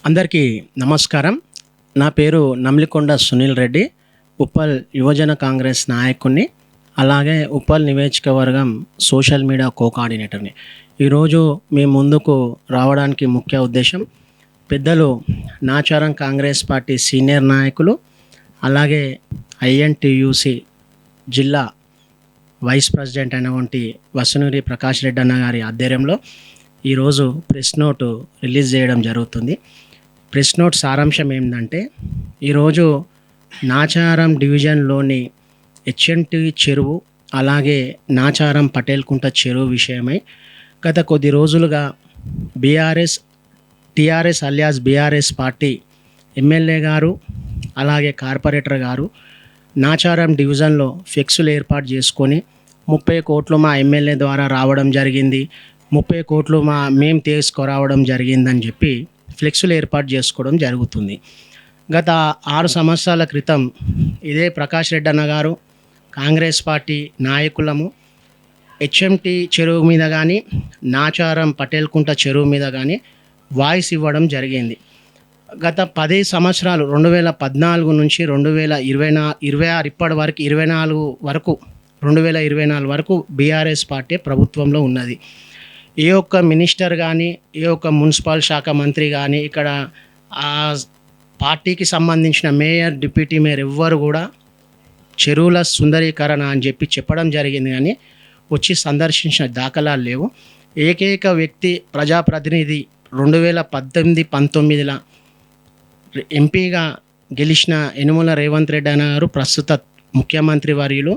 అందరికీ నమస్కారం. నా పేరు నమ్లికొండ సునీల్ రెడ్డి, ఉప్పల్ యువజన కాంగ్రెస్ నాయకుడిని, అలాగే ఉప్పల్ నియోజకవర్గం సోషల్ మీడియా కోఆర్డినేటర్ని. ఈరోజు మీ ముందుకు రావడానికి ముఖ్య ఉద్దేశం పెద్దలు నాచారం కాంగ్రెస్ పార్టీ సీనియర్ నాయకులు, అలాగే ఐఎన్టీయూసీ జిల్లా వైస్ ప్రెసిడెంట్ అయినటువంటి వసునూరి ప్రకాష్ రెడ్డి అన్న గారి ఆధ్వర్యంలో ఈరోజు ప్రెస్ నోటు రిలీజ్ చేయడం జరుగుతుంది. ప్రెస్ నోట్ సారాంశం ఏంటంటే, ఈరోజు నాచారం డివిజన్లోని హెచ్ఎన్టీ చెరువు, అలాగే నాచారం పటేల్కుంట చెరువు విషయమై గత కొద్ది రోజులుగా TRS alias BRS party MLA గారు, అలాగే కార్పొరేటర్ గారు నాచారం డివిజన్లో ఫ్లెక్సులు ఏర్పాటు చేసుకొని 30 కోట్లు మా ఎమ్మెల్యే ద్వారా రావడం జరిగింది, 30 కోట్లు మేము తీసుకురావడం జరిగిందని చెప్పి ఫ్లెక్సులు ఏర్పాటు చేసుకోవడం జరుగుతుంది. గత 6 సంవత్సరాల క్రితం ఇదే ప్రకాష్ రెడ్డి అన్న గారు కాంగ్రెస్ పార్టీ నాయకులము హెచ్ఎంటీ చెరువు మీద కానీ నాచారం పటేల్కుంట చెరువు మీద కానీ వాయిస్ ఇవ్వడం జరిగింది. గత 10 సంవత్సరాలు 2014 నుంచి 2026 ఇప్పటి వరకు 2024 వరకు బీఆర్ఎస్ పార్టీ ప్రభుత్వంలో ఉన్నది. ఏ ఒక్క మినిస్టర్ కానీ, ఏ ఒక్క మున్సిపల్ శాఖ మంత్రి కానీ, ఇక్కడ ఆ పార్టీకి సంబంధించిన మేయర్, డిప్యూటీ మేయర్ ఎవ్వరు కూడా చెరువుల సుందరీకరణ అని చెప్పడం జరిగింది, కానీ వచ్చి సందర్శించిన దాఖలాలు లేవు. ఏకైక వ్యక్తి ప్రజాప్రతినిధి 2018-19లో ఎంపీగా గెలిచిన యనుమల రేవంత్ రెడ్డి అన్న గారు, ప్రస్తుత ముఖ్యమంత్రి వర్యులు,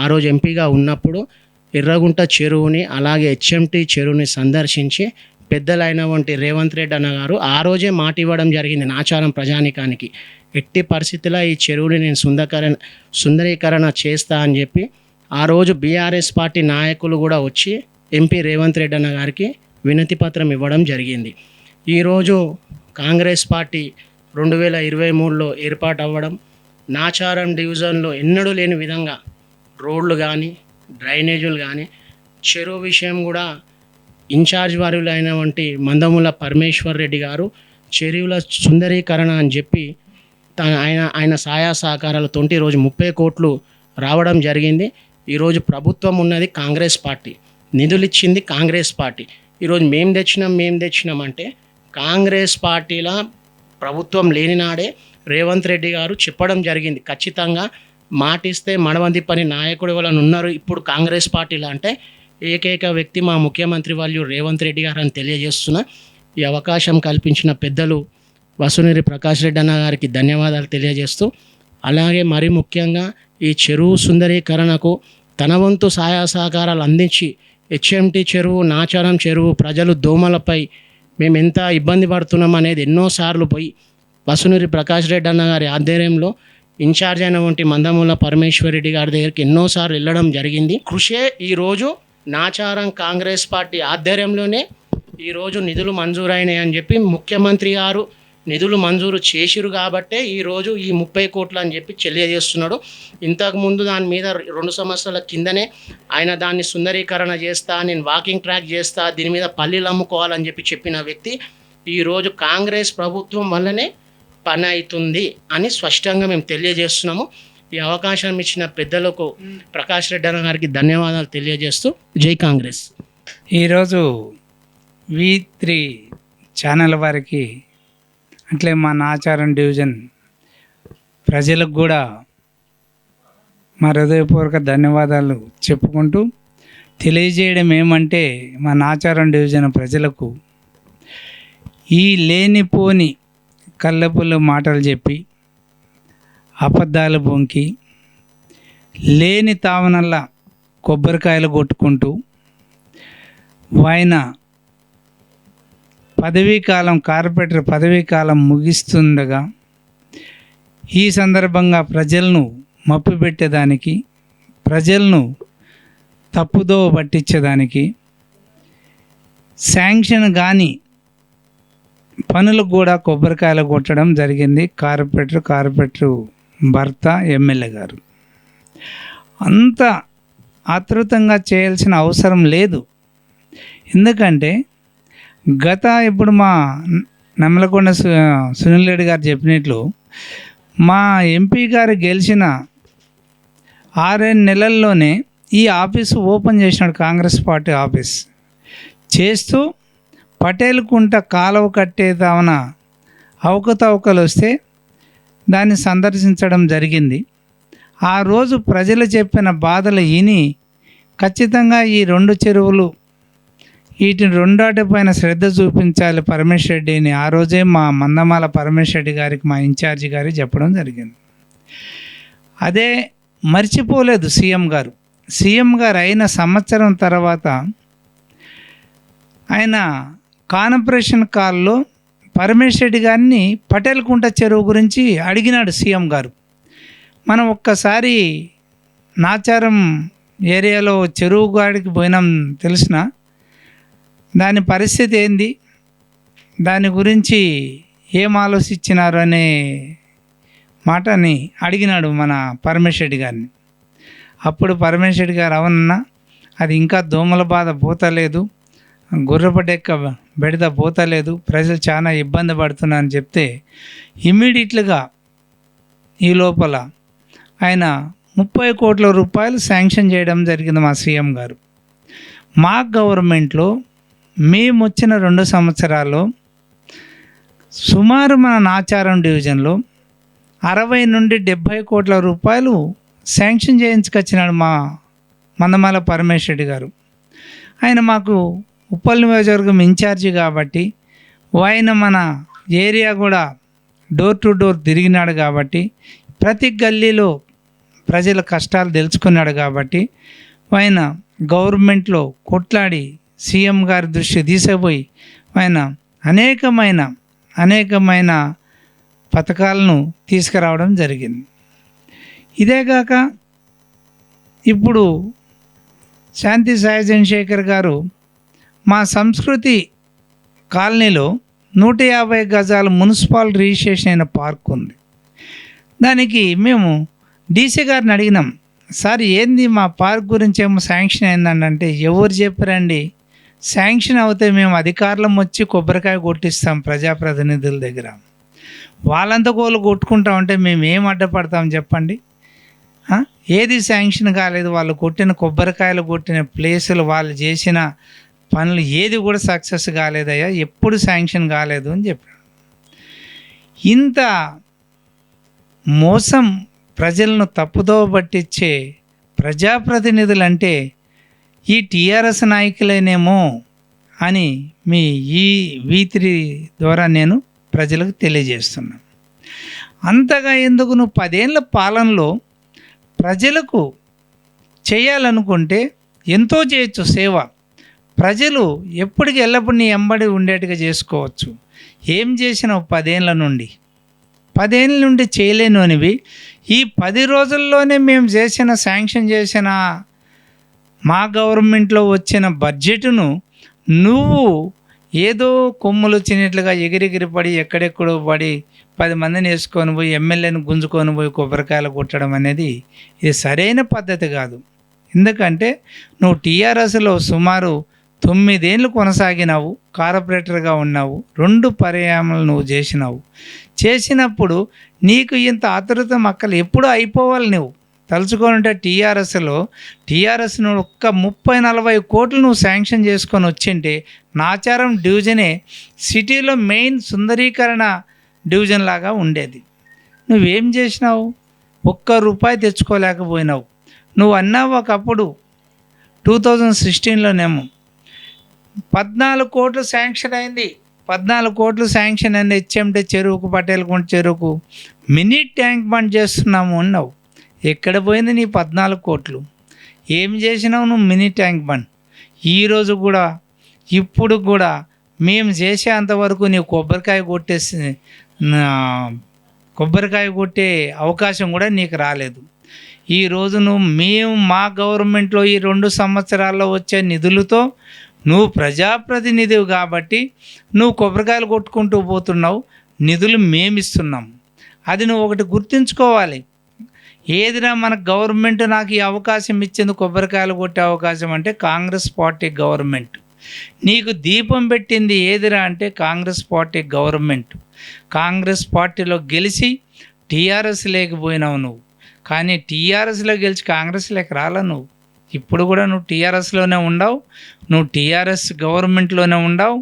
ఆ రోజు ఎంపీగా ఉన్నప్పుడు ఎర్రగుంట చెరువుని, అలాగే హెచ్ఎంటీ చెరువుని సందర్శించి పెద్దలైనటువంటి రేవంత్ రెడ్డి అన్న గారు ఆ రోజే మాట ఇవ్వడం జరిగింది నాచారం ప్రజానికానికి, ఎట్టి పరిస్థితుల్లో ఈ చెరువుని నేను సుందరీకరణ చేస్తా అని చెప్పి ఆ రోజు బీఆర్ఎస్ పార్టీ నాయకులు కూడా వచ్చి ఎంపీ రేవంత్ రెడ్డి అన్న గారికి వినతి పత్రం ఇవ్వడం జరిగింది. ఈరోజు కాంగ్రెస్ పార్టీ 2023లో ఏర్పాటు అవ్వడం, నాచారం డివిజన్లో ఎన్నడూ లేని విధంగా రోడ్లు కానీ, డ్రైనేజీలు కానీ, చెరువు విషయం కూడా ఇన్ఛార్జ్ వారులు అయినటువంటి మందముల పరమేశ్వర్ రెడ్డి గారు చెరువుల సుందరీకరణ అని చెప్పి ఆయన సహాయ సహకారాలతో ఈరోజు 30 కోట్లు రావడం జరిగింది. ఈరోజు ప్రభుత్వం ఉన్నది కాంగ్రెస్ పార్టీ, నిధులు ఇచ్చింది కాంగ్రెస్ పార్టీ. ఈరోజు మేము తెచ్చినాం అంటే కాంగ్రెస్ పార్టీల ప్రభుత్వం లేని నాడే రేవంత్ రెడ్డి గారు చెప్పడం జరిగింది, ఖచ్చితంగా మాటిస్తే మడవంది పని నాయకుడు వాళ్ళని ఉన్నారు ఇప్పుడు కాంగ్రెస్ పార్టీలో అంటే ఏకైక వ్యక్తి మా ముఖ్యమంత్రి వాళ్ళు రేవంత్ రెడ్డి గారు అని తెలియజేస్తున్నా. ఈ అవకాశం కల్పించిన పెద్దలు వసునూరి ప్రకాష్ రెడ్డి అన్న గారికి ధన్యవాదాలు తెలియజేస్తూ, అలాగే మరి ముఖ్యంగా ఈ చెరువు సుందరీకరణకు తన వంతు సహాయ సహకారాలు అందించి హెచ్ఎంటీ చెరువు, నాచారం చెరువు ప్రజలు దోమలపై మేము ఎంత ఇబ్బంది పడుతున్నాం అనేది ఎన్నోసార్లు పోయి వసునూరి ప్రకాష్ రెడ్డి అన్న గారి ఆధ్వర్యంలో ఇన్ఛార్జ్ అయినటువంటి మందమూల పరమేశ్వర్ రెడ్డి గారి దగ్గరికి ఎన్నోసార్లు వెళ్ళడం జరిగింది. కృషే ఈరోజు నాచారం కాంగ్రెస్ పార్టీ ఆధ్వర్యంలోనే ఈరోజు నిధులు మంజూరైనాయి అని చెప్పి ముఖ్యమంత్రి గారు నిధులు మంజూరు చేసిరు కాబట్టే ఈరోజు ఈ 30 కోట్లు అని చెప్పి తెలియజేస్తున్నాడు. ఇంతకుముందు దాని మీద 2 సంవత్సరాల కిందనే ఆయన దాన్ని సుందరీకరణ చేస్తా, నేను వాకింగ్ ట్రాక్ చేస్తా, దీని మీద పల్లీలు అమ్ముకోవాలని చెప్పిన వ్యక్తి ఈరోజు కాంగ్రెస్ ప్రభుత్వం వల్లనే పని అవుతుంది అని స్పష్టంగా మేము తెలియజేస్తున్నాము. ఈ అవకాశం ఇచ్చిన పెద్దలకు ప్రకాష్ రెడ్డి అన్న గారికి ధన్యవాదాలు తెలియజేస్తూ జై కాంగ్రెస్. ఈరోజు V3 ఛానల్ వారికి అట్లే మా నాచారం డివిజన్ ప్రజలకు కూడా మా హృదయపూర్వక ధన్యవాదాలు చెప్పుకుంటూ తెలియజేయడం ఏమంటే, మా నాచారం డివిజన్ ప్రజలకు ఈ లేనిపోని కళ్ళపుల్ల మాటలు చెప్పి అబద్ధాలు బొంకి లేని తావనల్లా కొబ్బరికాయలు కొట్టుకుంటూ ఆయన కార్పొరేటర్ పదవీకాలం ముగిస్తుండగా ఈ సందర్భంగా ప్రజలను మప్పిపెట్టేదానికి, ప్రజలను తప్పుదోవ పట్టించేదానికి శాంక్షన్ కానీ పనులకు కూడా కొబ్బరికాయలు కొట్టడం జరిగింది కార్పొరేటర్ భర్త ఎమ్మెల్యే గారు. అంత ఆతృతంగా చేయాల్సిన అవసరం లేదు. ఎందుకంటే ఇప్పుడు మా నమ్మలకొండ సునీల్ రెడ్డి గారు చెప్పినట్లు మా ఎంపీ గారు గెలిచిన 6 నెలల్లోనే ఈ ఆఫీసు ఓపెన్ చేసినాడు. కాంగ్రెస్ పార్టీ ఆఫీస్ చేస్తూ పటేల్ కుంట కాలువ కట్టేదామన అవకతవకలు వస్తే దాన్ని సందర్శించడం జరిగింది. ఆ రోజు ప్రజలు చెప్పిన బాధలు విని ఖచ్చితంగా ఈ 2 చెరువులు వీటిని రెండాటిపైన శ్రద్ధ చూపించాలి పరమేశ్వర్ రెడ్డిని ఆ రోజే మా మందమాల పరమేశ్వర్ రెడ్డి గారికి మా ఇన్ఛార్జి గారికి చెప్పడం జరిగింది. అదే మర్చిపోలేదు సీఎం గారు. సీఎం గారు అయిన సంవత్సరం తర్వాత ఆయన కాన్ఫరెన్స్ కాల్లో పరమేశ్వర్ రెడ్డి గారిని పటేల్ కుంట చెరువు గురించి అడిగినాడు సీఎం గారు. మనం ఒక్కసారి నాచారం ఏరియాలో చెరువు గాడికి పోయినాం తెలిసిన దాని పరిస్థితి ఏంది, దాని గురించి ఏం ఆలోచించినారు అనే మాటని అడిగినాడు మన పరమేశ్వర్ రెడ్డి గారిని. అప్పుడు పరమేశ్వర్ రెడ్డి గారు అవునన్నా అది ఇంకా దోమల బాధ పోతలేదు, గుర్రపడెక్క బెడద పోతలేదు, ప్రజలు చాలా ఇబ్బంది పడుతున్నారని చెప్తే ఇమ్మీడియట్లుగా ఈ లోపల ఆయన 30 కోట్ల రూపాయలు శాంక్షన్ చేయడం జరిగింది మా సీఎం గారు. మా గవర్నమెంట్లో మేము వచ్చిన 2 సంవత్సరాల్లో సుమారు మన నాచారం డివిజన్లో 60 నుండి 70 కోట్ల రూపాయలు శాంక్షన్ చేయించుకొచ్చినాడు మా మందమాల పరమేశ్వర్ రెడ్డి గారు. ఆయన మాకు ఉప్పల్ నియోజకవర్గం ఇన్ఛార్జి కాబట్టి ఆయన మన ఏరియా కూడా డోర్ టు డోర్ తిరిగినాడు కాబట్టి ప్రతి గల్లీలో ప్రజల కష్టాలు తెలుసుకున్నాడు కాబట్టి ఆయన గవర్నమెంట్లో కొట్లాడి సీఎం గారి దృష్టి తీసుకుపోయి ఆయన అనేకమైన పథకాలను తీసుకురావడం జరిగింది. ఇదేగాక ఇప్పుడు శాంతి సాయి చంద్రశేఖర్ గారు మా సంస్కృతి కాలనీలో 150 గజాల మున్సిపల్ రిజిస్ట్రేషన్ అయిన పార్క్ ఉంది. దానికి మేము డీసీ గారిని అడిగినాం, సార్ ఏంది మా పార్క్ గురించి ఏమో శాంక్షన్ అయిందండి అంటే, ఎవరు చెప్పారండి, శాంక్షన్ అవుతే మేము అధికారులం వచ్చి కొబ్బరికాయ కొట్టిస్తాం ప్రజాప్రతినిధుల దగ్గర, వాళ్ళంతా కోళ్ళు కొట్టుకుంటాం అంటే మేము ఏం అడ్డపడతాం చెప్పండి. ఏది శాంక్షన్ కాలేదు, వాళ్ళు కొట్టిన కొబ్బరికాయలు కొట్టిన ప్లేసులు వాళ్ళు చేసిన పనులు ఏది కూడా సక్సెస్ కాలేదయ్యా, ఎప్పుడు శాంక్షన్ కాలేదు అని చెప్పాడు. ఇంత మోసం ప్రజలను తప్పుదో పట్టించే ప్రజాప్రతినిధులు అంటే ఈ టీఆర్ఎస్ నాయకులేనేమో అని మీ ఈ V3 ద్వారా నేను ప్రజలకు తెలియజేస్తున్నాను. అంతగా ఎందుకు నువ్వు 10 ఏళ్ళ పాలనలో ప్రజలకు చేయాలనుకుంటే ఎంతో చేయొచ్చు సేవ. ప్రజలు ఎప్పటికి ఎల్లప్పుడు నీ ఎంబడి ఉండేట్టుగా చేసుకోవచ్చు. ఏం చేసినావు 10 ఏళ్ళ నుండి? 10 ఏళ్ళ నుండి చేయలేను అనివి ఈ 10 రోజుల్లోనే మేము శాంక్షన్ చేసిన మా గవర్నమెంట్లో వచ్చిన బడ్జెట్ను నువ్వు ఏదో కొమ్ములు వచ్చినట్లుగా ఎగిరెగిరి పడి ఎక్కడెక్కడో పడి 10 మందిని వేసుకొని పోయి ఎమ్మెల్యేని గుంజుకొని పోయి కొబ్బరికాయలు కొట్టడం అనేది ఇది సరైన పద్ధతి కాదు. ఎందుకంటే నువ్వు టీఆర్ఎస్లో సుమారు 9 ఏళ్ళు కొనసాగినావు, కార్పొరేటర్గా ఉన్నావు, 2 పర్యాయాలు నువ్వు చేసినప్పుడు నీకు ఇంత ఆతురత మక్కలు ఎప్పుడూ అయిపోవాలి. నువ్వు తలుచుకోనంటే టీఆర్ఎస్ను ఒక్క 30-40 కోట్లు నువ్వు శాంక్షన్ చేసుకొని వచ్చింటే నాచారం డివిజనే సిటీలో మెయిన్ సుందరీకరణ డివిజన్ లాగా ఉండేది. నువ్వేం చేసినావు? ₹1 తెచ్చుకోలేకపోయినావు. నువ్వు అన్నావు ఒకప్పుడు 2016లోనేమో 14 కోట్లు శాంక్షన్ అయింది. 14 కోట్లు శాంక్షన్ అయింది హెచ్ఎండి చెరువుకు, పటేల్ కుంట చెరువుకు మినీ ట్యాంక్ బండ్ చేస్తున్నాము అన్నావు. ఎక్కడ పోయింది నీ 14 కోట్లు? ఏం చేసినావు నువ్వు మినీ ట్యాంక్ బండ్? ఈరోజు కూడా ఇప్పుడు కూడా మేము చేసేంతవరకు నీవు కొబ్బరికాయ కొట్టే అవకాశం కూడా నీకు రాలేదు. ఈరోజు మేము మా గవర్నమెంట్లో ఈ 2 సంవత్సరాల్లో వచ్చే నిధులతో నువ్వు ప్రజాప్రతినిధివి కాబట్టి నువ్వు కొబ్బరికాయలు కొట్టుకుంటూ పోతున్నావు, నిధులు మేమిస్తున్నాం. అది నువ్వు ఒకటి గుర్తుంచుకోవాలి. ఏదిరా మన గవర్నమెంట్ నాకు ఈ అవకాశం ఇచ్చింది కొబ్బరికాయలు కొట్టే అవకాశం అంటే కాంగ్రెస్ పార్టీ గవర్నమెంట్. నీకు దీపం పెట్టింది ఏదిరా అంటే కాంగ్రెస్ పార్టీ గవర్నమెంట్. కాంగ్రెస్ పార్టీలో గెలిచి టీఆర్ఎస్ లేకపోయినావు నువ్వు, కానీ టీఆర్ఎస్లో గెలిచి కాంగ్రెస్లోకి రాలా నువ్వు. ఇప్పుడు కూడా నువ్వు టీఆర్ఎస్లోనే ఉండవు, నువ్వు టీఆర్ఎస్ గవర్నమెంట్లోనే ఉండవు.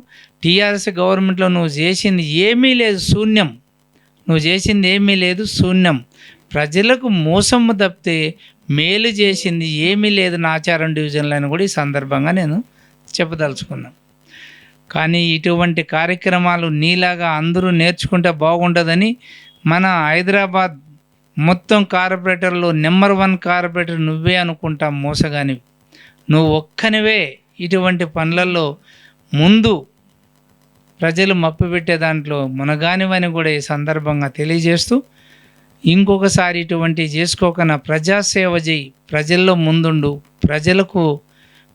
టీఆర్ఎస్ గవర్నమెంట్లో నువ్వు చేసింది ఏమీ లేదు, శూన్యం. నువ్వు చేసింది ఏమీ లేదు, శూన్యం. ప్రజలకు మోసము తప్పితే మేలు చేసింది ఏమీ లేదు నా ఆచారం డివిజన్లో అని కూడా ఈ సందర్భంగా నేను చెప్పదలుచుకున్నాను. కానీ ఇటువంటి కార్యక్రమాలు నీలాగా అందరూ నేర్చుకుంటే బాగుంటుందని మన హైదరాబాద్ మొత్తం కార్పొరేటర్లో నెంబర్ 1 కార్పొరేటర్ నువ్వే అనుకుంటా మోసగానివి. నువ్వు ఒక్కనివే ఇటువంటి పనులలో ముందు ప్రజలు మప్పిపెట్టే దాంట్లో మునగానివని కూడా ఈ సందర్భంగా తెలియజేస్తూ, ఇంకొకసారి ఇటువంటివి చేసుకోకనా ప్రజాసేవ చేయి, ప్రజల్లో ముందుండు, ప్రజలకు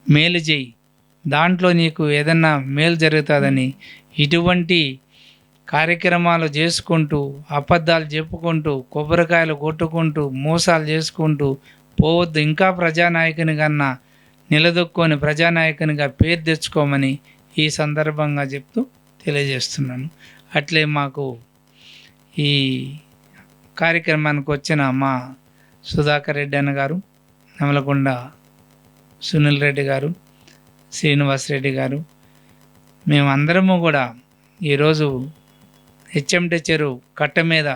మేలు చేయి, దాంట్లో నీకు ఏదన్నా మేలు జరుగుతుందని ఇటువంటి కార్యక్రమాలు చేసుకుంటూ అబద్ధాలు చెప్పుకుంటూ కొబ్బరికాయలు కొట్టుకుంటూ మోసాలు చేసుకుంటూ పోవద్దు. ఇంకా ప్రజానాయకుని కన్నా నిలదొక్కొని ప్రజానాయకునిగా పేరు తెచ్చుకోమని ఈ సందర్భంగా చెప్తూ తెలియజేస్తున్నాను. అట్లే మాకు ఈ కార్యక్రమానికి వచ్చిన మా సుధాకర్ రెడ్డి అన్న గారు, నమలకొండ సునీల్ రెడ్డి గారు, శ్రీనివాస్ రెడ్డి గారు, మేమందరము కూడా ఈరోజు హెచ్ఎంటి చెరువు కట్ట మీద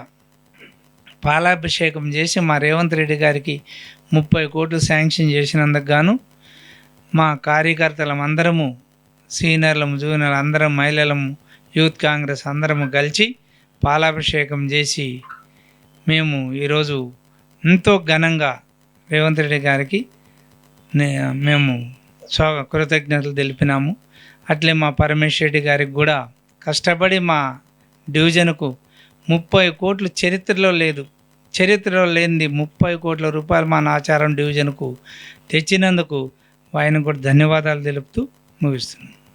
పాలాభిషేకం చేసి మా రేవంత్ రెడ్డి గారికి 30 కోట్లు శాంక్షన్ చేసినందుకు గాను మా కార్యకర్తలం అందరము, సీనియర్లము, జూనియర్లు అందరం, మహిళలము, యూత్ కాంగ్రెస్ అందరము కలిసి పాలాభిషేకం చేసి మేము ఈరోజు ఎంతో ఘనంగా రేవంత్ రెడ్డి గారికి మేము కృతజ్ఞతలు తెలిపినాము. అట్లే మా పరమేశ్వర్ రెడ్డి గారికి కూడా కష్టపడి మా డివిజన్కు 30 కోట్లు చరిత్రలో లేనిది 30 కోట్ల రూపాయలు మా నాచారం డివిజన్కు తెచ్చినందుకు ఆయనకు కూడా ధన్యవాదాలు తెలుపుతూ ముగిస్తున్నాను.